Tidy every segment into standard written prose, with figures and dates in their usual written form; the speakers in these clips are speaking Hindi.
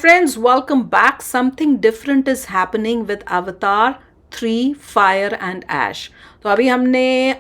friends, welcome back. Something different is happening with Avatar 3 Fire and Ash. तो अभी हमने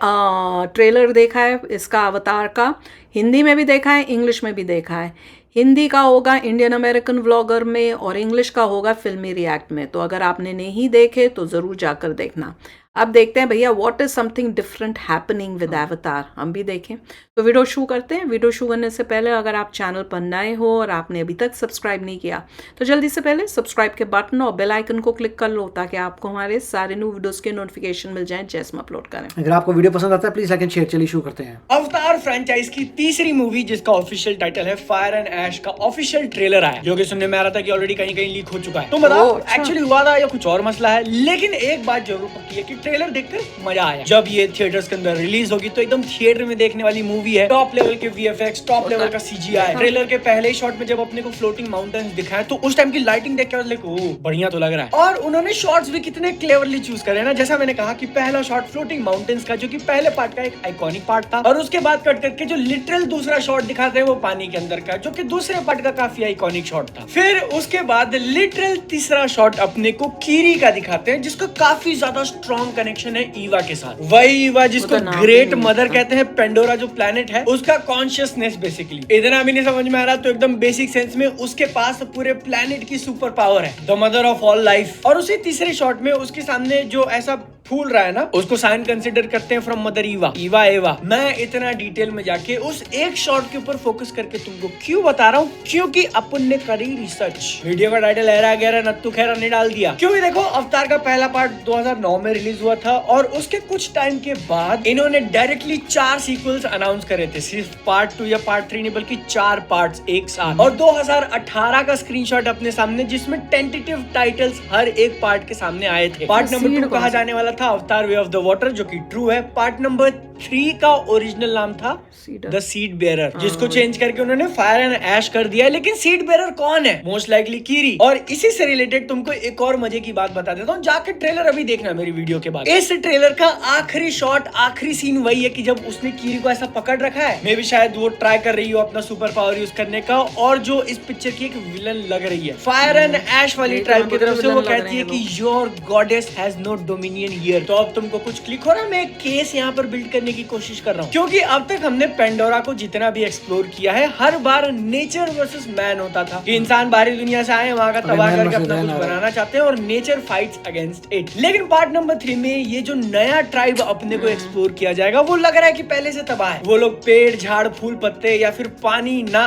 ट्रेलर देखा है इसका अवतार का। हिंदी में भी देखा है, इंग्लिश में भी देखा है। हिंदी का होगा इंडियन अमेरिकन व्लॉगर में और इंग्लिश का होगा फिल्मी रिएक्ट में। तो अगर आपने नहीं देखे तो ज़रूर जाकर देखना। अब देखते हैं भैया what is something different happening with एवतार। हम भी देखें तो वीडियो शुरू करते हैं। वीडियो शुरू करने से पहले अगर आप चैनल पर नए हो और आपने अभी तक सब्सक्राइब नहीं किया तो जल्दी से पहले सब्सक्राइब के बटन और बेल आइकन को क्लिक कर लो ताकि आपको हमारे सारे न्यू वीडियोस के नोटिफिकेशन मिल जाएं जैसे हम अपलोड करें। अगर आपको वीडियो पसंद आता है प्लीज लाइक एंड शेयर। चलिए शुरू करते हैं। अवतार फ्रेंचाइज की तीसरी मूवी जिसका ऑफिशियल टाइटल है फायर एंड ऐश का ऑफिशियल ट्रेलर आया, जो कि सुनने में आ रहा था कि ऑलरेडी कहीं कहीं लीक हो चुका है। तो बताओ अच्छा। एक्चुअली हुआ था या कुछ और मसला है, लेकिन एक बात जरूर पक्की है कि ट्रेलर देखकर मजा आया। जब ये थिएटर्स के अंदर रिलीज होगी तो एकदम थिएटर में देखने वाली मूवी है। टॉप लेवल के वीएफएक्स, टॉप लेवल का सीजीआई। ट्रेलर के पहले ही शॉट में जब अपने को फ्लोटिंग माउंटेन्स दिखाए तो उस टाइम की लाइटिंग देख के लाइक ओह बढ़िया तो लग रहा है। और उन्होंने शॉट्स भी कितने क्लेवरली चूज करे ना। जैसा मैंने कहा कि पहला शॉट फ्लोटिंग माउंटेन्स का, जो कि पहले पार्ट का एक आइकॉनिक पार्ट था, और उसके बाद कट करके जो लिटरल दूसरा शॉट दिखाते हैं वो पानी के अंदर का, जो कि दूसरे पार्ट का काफी आइकॉनिक शॉट था। फिर उसके बाद लिटरल तीसरा शॉट अपने को कीरी का दिखाते हैं, जिसका काफी ज्यादा स्ट्रॉन्ग कनेक्शन है ईवा के साथ। वही ईवा जिसको ग्रेट मदर कहते हैं, पेंडोरा जो प्लेनेट है उसका कॉन्शियसनेस बेसिकली। इतना भी नहीं समझ में आ रहा तो एकदम बेसिक सेंस में उसके पास पूरे प्लेनेट की सुपर पावर है, the mother of all life. और उसी तीसरे शॉट में उसके सामने जो ऐसा फूल रहा है ना, उसको साइन कंसिडर करते हैं फ्रॉम मदर ईवा, ईवा एवा। मैं इतना डिटेल में जाके उस एक शॉट के ऊपर फोकस करके तुमको क्यों बता रहा हूँ, क्योंकि अपन ने करी रिसर्च। वीडियो का टाइटल लहरा गहरा नत्थु खैरा ने डाल दिया, क्योंकि देखो अवतार का पहला पार्ट 2009 में रिलीज हुआ था और उसके कुछ टाइम के बाद इन्होंने डायरेक्टली 4 सीक्वल्स अनाउंस करे थे। सिर्फ पार्ट 2 या पार्ट 3 नहीं बल्कि 4 पार्ट्स एक साथ। और 2018 का स्क्रीनशॉट अपने सामने, जिसमें टेंटेटिव टाइटल्स हर एक पार्ट के सामने आए थे। पार्ट नंबर 2 कहा जाने वाला था अवतार वे ऑफ द वाटर, जो कि ट्रू है। पार्ट नंबर 3 का ओरिजिनल नाम था द सीड बेरर, जिसको चेंज करके उन्होंने फायर एंड ऐश कर दिया। लेकिन सीड बेरर कौन है? मोस्ट लाइकली कीरी। और इसी से रिलेटेड तुमको एक और मजे की बात बता देता हूँ, जाके ट्रेलर अभी देखना मेरी वीडियो के बाद। इस ट्रेलर का आखिरी शॉट, आखिरी सीन वही है कि जब उसने कीरी को ऐसा पकड़ रखा है। मे भी शायद वो ट्राई कर रही हो अपना सुपर पावर यूज करने का, और जो इस पिक्चर की एक विलन लग रही है फायर एंड ऐश वाली ट्राइब की तरफ से, वो कहती है कि your goddess has no dominion here. तो अब तुमको कुछ क्लिक हो रहा है? मैं एक केस यहाँ पर बिल्ड करने की कोशिश कर रहा हूँ, क्योंकि अब तक हमने पेंडोरा को जितना भी एक्सप्लोर किया है, हर बार नेचर वर्सेस मैन होता था कि इंसान बाहरी दुनिया से आए, वहां का तबाह करके अपना कुछ बनाना चाहते हैं और नेचर फाइट्स अगेंस्ट इट। लेकिन पार्ट नंबर 3 में ये जो नया ट्राइब अपने को एक्सप्लोर किया जाएगा, वो लग रहा है कि पहले से तबाह है। वो लोग पेड़, झाड़, फूल, पत्ते या फिर पानी ना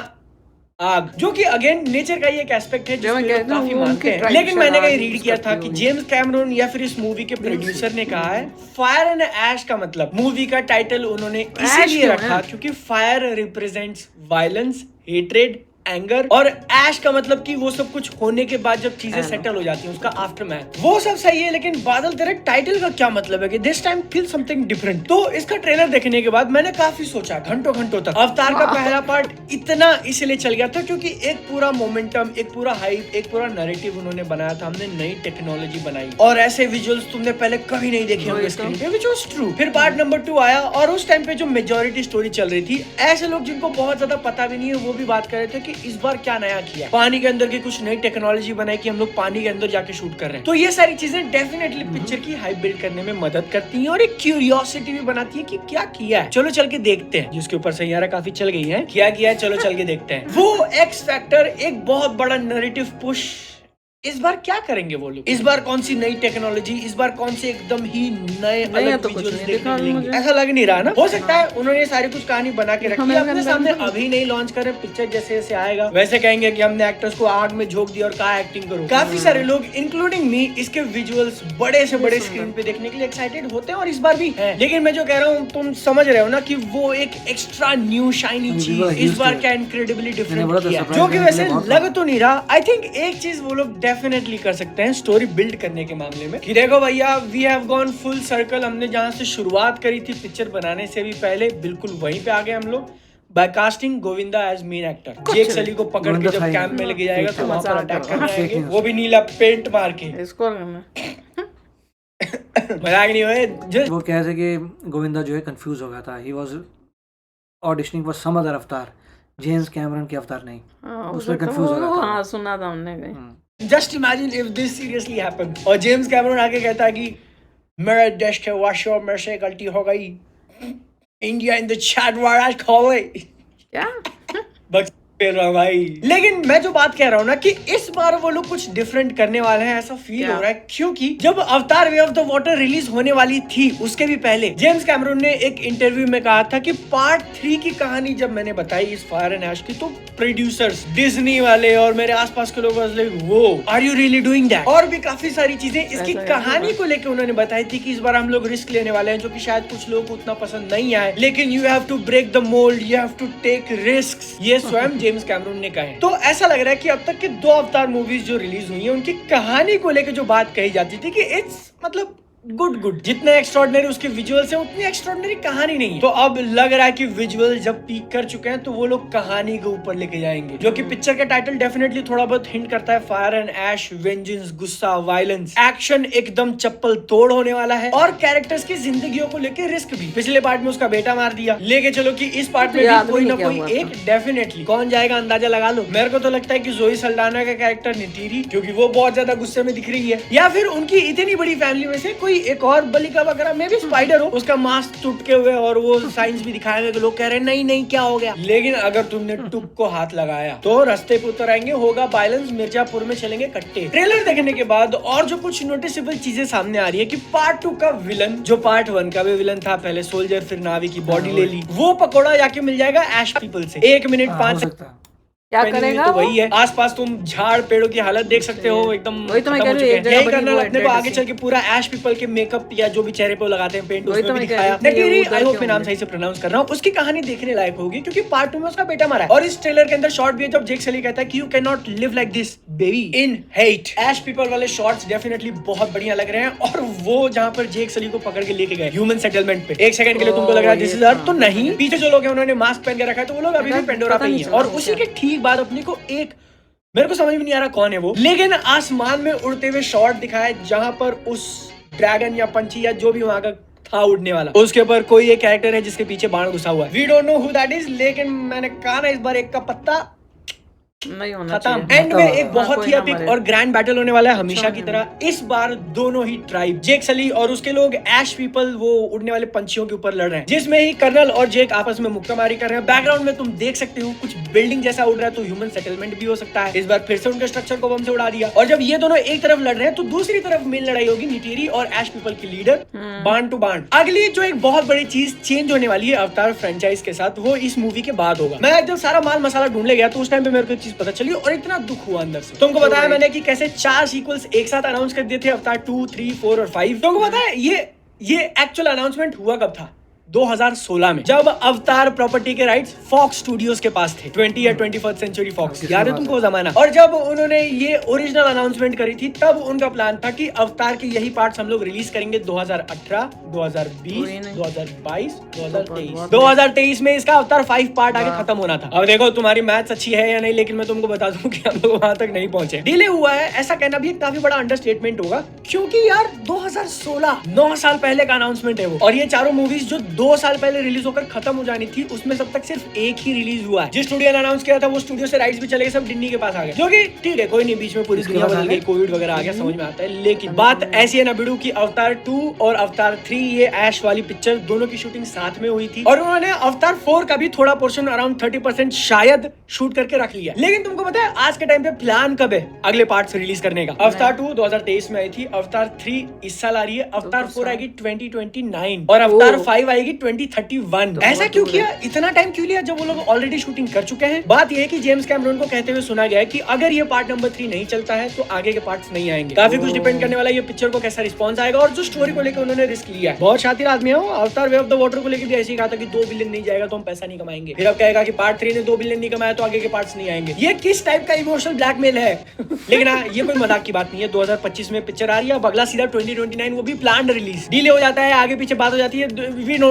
आग, जो कि अगेन नेचर का ही एक एस्पेक्ट है जिसमें लोग काफी मानते हैं। लेकिन मैंने कहीं रीड किया था कि जेम्स कैमरून या फिर इस मूवी के प्रोड्यूसर ने कहा है फायर एंड ऐश का मतलब मूवी का टाइटल उन्होंने इसीलिए रखा क्योंकि fire represents violence, hatred, anger, और ऐश का मतलब कि वो सब कुछ होने के बाद जब चीजें सेटल हो जाती हैं, उसका आफ्टरमैथ। वो सब सही है, लेकिन बादल तेरे टाइटल का क्या मतलब है कि this time feel something different. तो इसका ट्रेलर देखने के बाद मैंने काफी सोचा, घंटों घंटों तक। अवतार का पहला पार्ट इतना इसलिए चल गया था क्योंकि एक पूरा मोमेंटम, एक पूरा हाइप, एक पूरा नैरेटिव उन्होंने बनाया था। हमने नई टेक्नोलॉजी बनाई और ऐसे विजुअल्स तुमने पहले कभी नहीं देखे होंगे स्क्रीन पे, व्हिच वाज ट्रू। फिर पार्ट नंबर 2 आया और उस टाइम पे जो मेजॉरिटी स्टोरी चल रही थी, ऐसे लोग जिनको बहुत ज्यादा पता भी नहीं है वो भी बात कर रहे थे कि इस बार क्या नया किया, पानी के अंदर की कुछ नई टेक्नोलॉजी बनाई कि हम लोग पानी के अंदर जाके शूट कर रहे हैं। तो ये सारी चीजें डेफिनेटली पिक्चर की हाइप बिल्ड करने में मदद करती हैं और एक क्यूरियोसिटी भी बनाती है कि क्या किया है। चलो चल के देखते हैं। जिसके ऊपर सैयारा काफी चल गई है, क्या किया है चलो चल के देखते हैं। वो एक्स फैक्टर, एक बहुत बड़ा नैरेटिव पुश। इस बार क्या करेंगे वो लोग? इस बार कौन सी नई टेक्नोलॉजी, इस बार कौन से एकदम ही नए अलग विजुअल्स देखने मिलेंगे? ऐसा लग नहीं रहा ना। हो सकता है उन्होंने सारी कुछ कहानी बना के रखी है अपने सामने, अभी नहीं लॉन्च कर रहे। पिक्चर जैसे जैसे आएगा वैसे कहेंगे कि हमने एक्टर्स को आग में झोंक दिया और कहा एक्टिंग करो। काफी सारे लोग इंक्लूडिंग मी इसके विजुअल्स बड़े से बड़े स्क्रीन पे देखने के लिए एक्साइटेड होते हैं और इस बार भी है। लेकिन मैं जो कह रहा हूँ तुम समझ रहे हो ना कि वो एक एक्स्ट्रा न्यू शाइनी चीज इस बार क्या इनक्रेडिबली डिफरेंट किया, जो कि वैसे लग तो नहीं रहा। आई थिंक एक चीज वो लोग डेफिनेटली कर सकते हैं स्टोरी बिल्ड करने के मामले में कि देखो भैया we have gone full circle. हमने जहां से शुरुआत करी थी पिक्चर बनाने से भी पहले, बिल्कुल वहीं पे आ गए हम लोग by casting Govinda as main actor. Jake Sully को पकड़ के जब कैंप में लेके जाएगा तो वहां पर अटैक करने आएंगे, वो भी नीला पेंट मार के। इसको मजाक नहीं हुए। वो कह रहे कि गोविंदा जो है कंफ्यूज हो गया था। He was auditioning for some other Avatar James Cameron के अवतार नहीं, हाँ, उसमें उसमें कंफ्यूज हो गया था। हाँ सुना था हमने कहीं। Just imagine if this seriously happen और जेम्स कैमरन आके कहता है कि मेरा देश के वाशियों मेरे से गलती हो गई, इंडिया इन द चैट वार आज खोले क्या? बस खेल रहा हूँ भाई। लेकिन मैं जो बात कह रहा हूँ ना कि इस बार वो लोग कुछ डिफरेंट करने वाले हैं, ऐसा फील क्या? हो रहा है, क्योंकि जब अवतार way of the water release होने वाली थी उसके भी पहले जेम्स कैमरून ने एक इंटरव्यू में कहा था कि पार्ट 3 की कहानी जब मैंने बताई इस फायर एंड ऐश की, तो प्रोड्यूसर्स डिज्नी वाले और मेरे आसपास के लोग वो are you really doing that, और भी काफी सारी चीजें इसकी ऐसा है, कहानी को लेकर उन्होंने बताई थी कि इस बार हम लोग रिस्क लेने वाले हैं जो कि शायद कुछ लोगों को उतना पसंद नहीं आए, लेकिन you have to break the mold, you have to take risk, ये स्वयं जेम्स कैमरून ने कहा है। तो ऐसा लग रहा है कि अब तक के 2 अवतार मूवीज जो रिलीज हुई है उनकी कहानी को लेकर जो बात कही जाती थी कि इट्स मतलब गुड जितने एक्स्ट्राऑर्डिनरी उसके विजुअल्स हैं उतनी एक्स्ट्राऑर्डिनरी कहानी नहीं है। तो अब लग रहा है कि विजुअल जब पीक कर चुके हैं तो वो लोग कहानी के ऊपर लेके जाएंगे, जो कि पिक्चर का टाइटल डेफिनेटली थोड़ा बहुत हिंट करता है, फायर एंड ऐश, वेंजेंस, गुस्सा, वायलेंस, एक्शन एकदम चप्पल तोड़ होने वाला है और कैरेक्टर्स की जिंदगियों को लेकर रिस्क भी। पिछले पार्ट में उसका बेटा मार दिया, लेके चलो कि इस पार्ट में भी कोई ना कोई एक डेफिनेटली, कौन जाएगा अंदाजा लगा लो। मेरे को तो लगता है कि जोई सल्डाना का कैरेक्टर नितीरी, क्योंकि वो बहुत ज्यादा गुस्से में दिख रही है, या फिर उनकी इतनी बड़ी फैमिली में से एक और बलिका वगैरह में भी स्पाइडर हो, उसका मास्क टूटके हुए और वो साइंस भी दिखाए हुए, लोग कह रहे हैं नहीं नहीं क्या हो गया। लेकिन अगर तुमने टुक को हाथ लगाया तो रास्ते पे उतर आएंगे, होगा वायलेंस, मिर्जापुर में चलेंगे कट्टे। ट्रेलर देखने के बाद और जो कुछ नोटिसेबल चीजें सामने आ रही है कि पार्ट 2 का विलन, जो पार्ट 1 का भी विलन था, पहले सोल्जर फिर नावी की बॉडी ले ली, वो पकौड़ा जाके मिल जाएगा ऐश पीपल से। 1 मिनट 5 सकता क्या पहनी हुई करेगा तो वो? वही है। आसपास तुम झाड़ पेड़ों की हालत देख सकते हो, एकदम वही तो मैं खत्म कह हो रही हूँ, चुके एक हैं। जगह यही बड़ी करना वो अपने को dead आगे सी। चल के पूरा ऐश पीपल के मेकअप या जो भी चेहरे पे लगाते हैं पेंट, वही उसमें तो भी मैं कह दिखाया। रही थी, ये नटीरी, उधर आई होप क्यों मैं नाम नहीं? सही से प्रोनाउंस कर रहा हूँ, उसकी कहानी देखने लायक होगी क्योंकि पार्ट 2 में उसका बेटा मरा है। और इस ट्रेलर के अंदर शॉट भी है जब जेक सली कहता है कि you can not live like this baby in hate. Ash people वाले शॉट्स डेफिनेटली बहुत बढ़िया लग रहे हैं, और वो जहाँ पर जेक सली को पकड़ के लेके गए ह्यूमन सेटलमेंट पे, 1 सेकंड के लिए तुमको लग रहा है दिस इज अर्थ, तो नहीं, पीछे जो लोग हैं उन्होंने मास्क पहन के रखा है, तो वो लोग अभी भी पेंडोरा पे ही हैं। और उसी के ठीक बाद अपने को एक, मेरे को समझ में नहीं आ रहा कौन है वो, लेकिन आसमान में उड़ते हुए शॉट दिखाए जहां पर उस ड्रैगन या पंछी या जो भी वहां का था उड़ने वाला, उसके ऊपर कोई एक कैरेक्टर है जिसके पीछे बाण घुसा हुआ है। We don't know who that is, लेकिन मैंने कहा ना इस बार एक का पत्ता नहीं होना खत्म। चाहिए। एंड में एक बहुत कोई ही ना एपिक मरे। और ग्रैंड बैटल होने वाला है हमेशा अच्छा की है। तरह। इस बार दोनों ही ट्राइब, जेक सली और उसके लोग, ऐश पीपल, वो उड़ने वाले पंछियों के ऊपर लड़ रहे हैं, जिसमें ही कर्नल और जेक आपस में मुक्कामारी कर रहे हैं। बैकग्राउंड में तुम देख सकते हो कुछ बिल्डिंग जैसा उड़ रहा है, तो ह्यूमन सेटलमेंट भी हो सकता है। इस बार फिर से उनके स्ट्रक्चर को बम से उड़ा दिया। और जब ये दोनों एक तरफ लड़ रहे हैं तो दूसरी तरफ मेन लड़ाई होगी निटीरी और ऐश पीपल की लीडर बाण टू बाण। अगली जो एक बहुत बड़ी चीज चेंज होने वाली है अवतार फ्रेंचाइज के साथ, वो इस मूवी के बाद होगा। मैं जब सारा माल मसाला ढूंढने गया तो उस टाइम पे मेरे को एक चीज पता चली और इतना दुख हुआ अंदर से। तुमको बताया मैंने कि कैसे 4 सीक्वल्स एक साथ अनाउंस कर दिए थे, अवतार 2, 3, 4 और 5। तुमको पता है ये एक्चुअल अनाउंसमेंट हुआ कब था? 2016 में, जब अवतार प्रॉपर्टी के राइट्स फॉक्स स्टूडियोज के पास थे, 20 या 21st सेंचुरी फॉक्स, याद है तुमको वो जमाना? और जब उन्होंने ये ओरिजिनल अनाउंसमेंट करी थी तब उनका प्लान था कि अवतार के यही पार्ट्स हम लोग रिलीज करेंगे 2018, 2020, 2022, 2023। 2023 में इसका अवतार 5 पार्ट आगे खत्म होना था। अब देखो तुम्हारी मैथ्स अच्छी है या नहीं, लेकिन मैं तुमको बता दूं कि हम लोग वहां तक नहीं पहुंचे। डिले हुआ है ऐसा कहना भी एक काफी बड़ा अंडरस्टेटमेंट होगा, क्योंकि यार 2016 9 साल पहले का अनाउंसमेंट है वो, और ये चारों मूवीज जो 2 साल पहले रिलीज होकर खत्म हो जानी थी उसमें सब तक सिर्फ एक ही रिलीज हुआ है। जिस स्टूडियो ने अनाउंस किया था वो स्टूडियो से राइट्स भी चले गए, सब डिज्नी के पास आ गए, जो कि ठीक है, कोई नहीं, बीच में पूरी दुनिया बदल गई, कोविड वगैरह आ गया, समझ में आता है। लेकिन बात ऐसी है ना बिडू की अवतार 2 और अवतार 3, ये ऐश वाली पिक्चर दोनों की शूटिंग साथ में हुई थी, और उन्होंने अवतार 4 का भी थोड़ा पोर्शन अराउंड 30% शायद शूट करके रख लिया। लेकिन तुमको पता है आज के टाइम पे प्लान कब है अगले पार्ट रिलीज करने का? अवतार 2 2023 में आई थी, अवतार 3 इस साल आ रही है, अवतार 4 आएगी 2029 और अवतार 5 आएगी 2031। ऐसा क्यों किया? इतना टाइम क्यों लिया जब वो लोग ऑलरेडी शूटिंग कर चुके हैं? बात यह है कि जेम्स कैमरून को कहते हुए सुना गया है कि अगर ये पार्ट नंबर 3 नहीं चलता है तो आगे के पार्ट्स नहीं आएंगे। काफी कुछ डिपेंड करने वाला है ये पिक्चर को कैसा रिस्पॉन्स आएगा और जो स्टोरी को लेकर उन्होंने रिस्क लिया है। बहुत शातिर आदमी है वो। अवतार वे ऑफ द वाटर को लेकर भी ऐसे ही कहा था कि 2 बिलियन नहीं जाएगा तो हम पैसा नहीं कमाएंगे। फिर अब कहेगा कि पार्ट 3 ने 2 बिलियन नहीं कमाया तो आगे के पार्ट्स नहीं आएंगे। ये किस टाइप का इमोशनल ब्लैकमेल है? लेकिन हाँ, ये कोई मजाक की बात नहीं है। 2025 में पिक्चर आ रही है, अब अगला सीधा 2029, वो भी प्लान्ड रिलीज। डिले हो जाता है, आगे पीछे बात हो जाती है,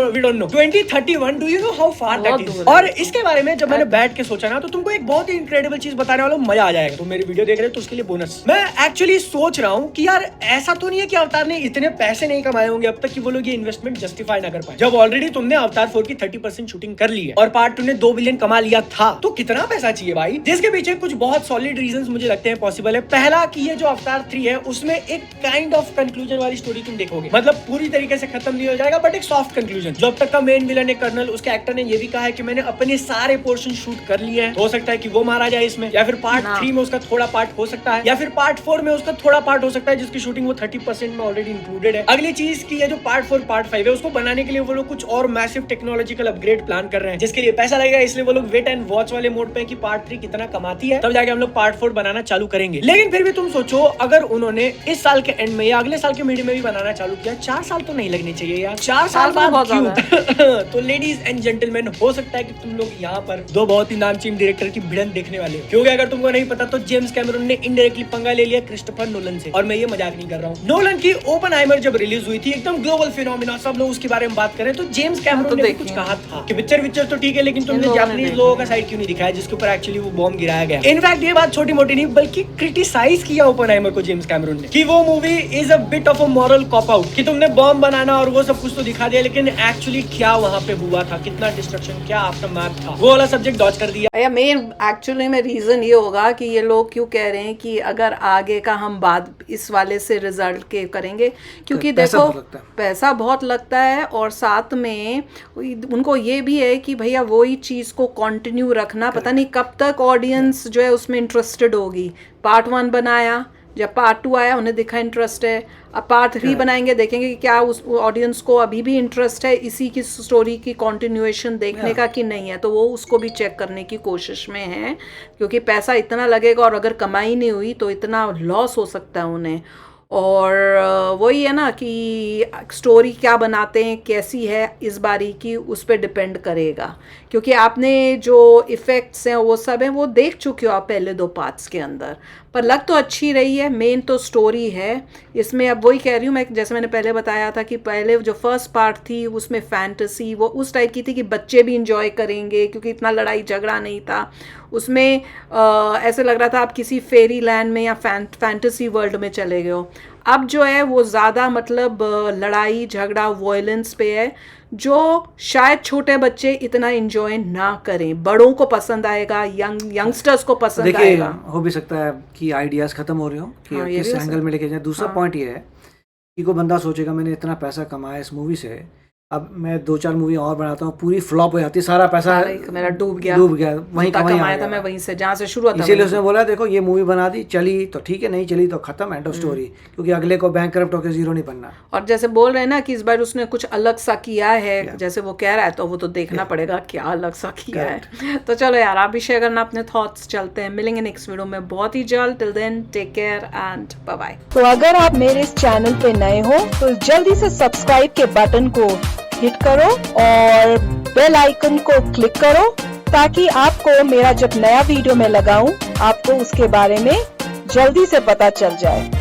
we don't know. 2031, do you know how far that is? और इसके बारे में जब मैंने बैठ के सोचा ना, तो तुमको एक बहुत ही इनक्रेडिबल चीज बताने वाला हूं, मजा आ जाएगा। तुम मेरी वीडियो देख रहे हो तो उसके लिए बोनस। मैं एक्चुअली सोच रहा हूँ कि यार ऐसा तो नहीं है कि अवतार ने इतने पैसे नहीं कमाए होंगे अब तक कि वो लोग ये इन्वेस्टमेंट जस्टिफाई ना कर पाए। जब ऑलरेडी तुमने अवतार 4 की 30% शूटिंग कर ली है और पार्ट 2 ने 2 बिलियन कमा लिया था, तो कितना पैसा चाहिए भाई? जिसके पीछे कुछ बहुत सॉलिड रीजंस मुझे लगते हैं पॉसिबल है। पहला कि ये जो अवतार 3 है उसमें एक काइंड ऑफ कंक्लूजन वाली स्टोरी तुम देखोगे, मतलब पूरी तरीके से खत्म नहीं हो जाएगा बट एक सॉफ्ट कंक्लूजन। जो अब तक का मेन विलन है कर्नल, उसके एक्टर ने ये भी कहा है कि मैंने अपने सारे पोर्शन शूट कर लिए हैं। हो सकता है कि वो मारा जाए इसमें, या फिर पार्ट 3 में उसका थोड़ा पार्ट हो सकता है, या फिर पार्ट 4 में उसका थोड़ा पार्ट हो सकता है जिसकी शूटिंग वो 30% में ऑलरेडी इंक्लूडेड है। अगली चीज की ये जो पार्ट 4 पार्ट 5 है उसको बनाने के लिए वो लोग कुछ और मैसिव टेक्नोलॉजिकल अपग्रेड प्लान कर रहे हैं, जिसके लिए पैसा लगेगा। इसलिए वो लोग वेट एंड वॉच वाले मोड पे कि पार्ट 3 कितना कमाती है, तब जाके हम लोग पार्ट 4 बनाना चालू करेंगे। लेकिन फिर भी तुम सोचो, अगर उन्होंने इस साल के एंड में या अगले साल के मिड में भी बनाना चालू किया, 4 साल तो नहीं लगने चाहिए यार। 4 साल बाद क्यों? तो लेडीज एंड जेंटलमैन, हो सकता है कि तुम लोग यहाँ पर दो बहुत ही नामचीन डायरेक्टर की भिड़ंत देखने वाले हो, क्योंकि अगर तुमको नहीं पता तो जेम्स कैमरून ने इनडायरेक्टली पंगा ले लिया क्रिस्टोफर नोलन से। और मैं ये मजाक नहीं कर रहा हूँ। नोलन की ओपनहाइमर जब रिलीज हुई थी, एकदम ग्लोबल फिनोमिना, सब लोग उसके बारे में बात करें, तो जेम्स कैमरून ने भी कुछ कहा था कि पिक्चर तो ठीक है, लेकिन तुमने जापानीज लोगों का साइड क्यों नहीं दिखाया जिसके ऊपर एक्चुअली वो बॉम्ब गिराया गया। इनफैक्ट ये बात छोटी मोटी नहीं बल्कि क्रिटिसाइज किया ओपनहाइमर को जेम्स कैमरून ने कि वो movie is a bit of a moral cop out, कि तुमने बॉम्ब बनाना और वो सब कुछ तो दिखा दिया, लेकिन एक्चुअली क्या वहां पे हुआ था, कितना डिस्ट्रक्शन, क्या आफ्टरमैथ था, वो वाला सब्जेक्ट डॉज कर दिया। मेन एक्चुअली में रीजन ये होगा कि ये लोग क्यों कह रहे हैं कि अगर आगे का हम बात इस वाले से रिजल्ट के करेंगे, क्योंकि देखो पैसा बहुत लगता है और साथ में उनको ये भी है कि भैया वही चीज को कंटिन्यू रखना, पता नहीं कब तक ऑडियंस जो है उसमें इंटरेस्टेड होगी। पार्ट 1 बनाया, जब पार्ट 2 आया उन्हें दिखा इंटरेस्ट है, अब पार्ट 3 बनाएंगे, देखेंगे कि क्या उस ऑडियंस को अभी भी इंटरेस्ट है इसी की स्टोरी की कंटिन्यूएशन देखने का कि नहीं है, तो वो उसको भी चेक करने की कोशिश में है, क्योंकि पैसा इतना लगेगा और अगर कमाई नहीं हुई तो इतना लॉस हो सकता है उन्हें। और वही है ना कि स्टोरी क्या बनाते हैं, कैसी है इस बारी की, उस पर डिपेंड करेगा, क्योंकि आपने जो इफ़ेक्ट्स हैं वो सब हैं वो देख चुके हो आप पहले 2 पार्ट्स के अंदर, पर लग तो अच्छी रही है। मेन तो स्टोरी है इसमें। अब वही कह रही हूँ मैं, जैसे मैंने पहले बताया था कि पहले जो फर्स्ट पार्ट थी उसमें फैंटेसी वो उस टाइप की थी कि बच्चे भी इंजॉय करेंगे, क्योंकि इतना लड़ाई झगड़ा नहीं था उसमें। ऐसे लग रहा था आप किसी फेरी लैंड में या फैंटेसी वर्ल्ड में चले गए हो। अब जो है वो ज़्यादा मतलब लड़ाई झगड़ा वॉयलेंस पे है, जो शायद छोटे बच्चे इतना एंजॉय ना करें, बड़ों को पसंद आएगा, यंगस्टर्स को पसंद आएगा। हो भी सकता है कि आइडियाज खत्म हो रहे हो कि किस एंगल में लेके जाए। दूसरा पॉइंट ये है कि कोई बंदा सोचेगा मैंने इतना पैसा कमाया इस मूवी से, अब मैं 2-4 मूवी और बनाता हूँ, पूरी फ्लॉप हो जाती है, सारा पैसा मेरा डूब गया वहीं कमाया था मैं वहीं से जहाँ से शुरू था। इसीलिए उसने बोला देखो ये मूवी बना दी, चली तो ठीक है, नहीं चली तो खत्म, एंड ऑफ स्टोरी, क्योंकि अगले को बैंकरप्ट होकर जीरो नहीं बनना। और जैसे बोल रहे हैं ना कि इस बार उसने कुछ अलग सा किया है, जैसे वो कह रहा है, तो वो तो देखना पड़ेगा क्या अलग सा किया है। तो चलो यार, आप भी शेयर करना अपने थॉट्स। चलते हैं, मिलेंगे नेक्स्ट वीडियो में बहुत ही जल्द। Till then take care and bye bye. तो अगर आप मेरे इस चैनल पे नए हो तो जल्दी से सब्सक्राइब के बटन को हिट करो और बेल आइकन को क्लिक करो, ताकि आपको मेरा जब नया वीडियो मैं लगाऊं आपको उसके बारे में जल्दी से पता चल जाए।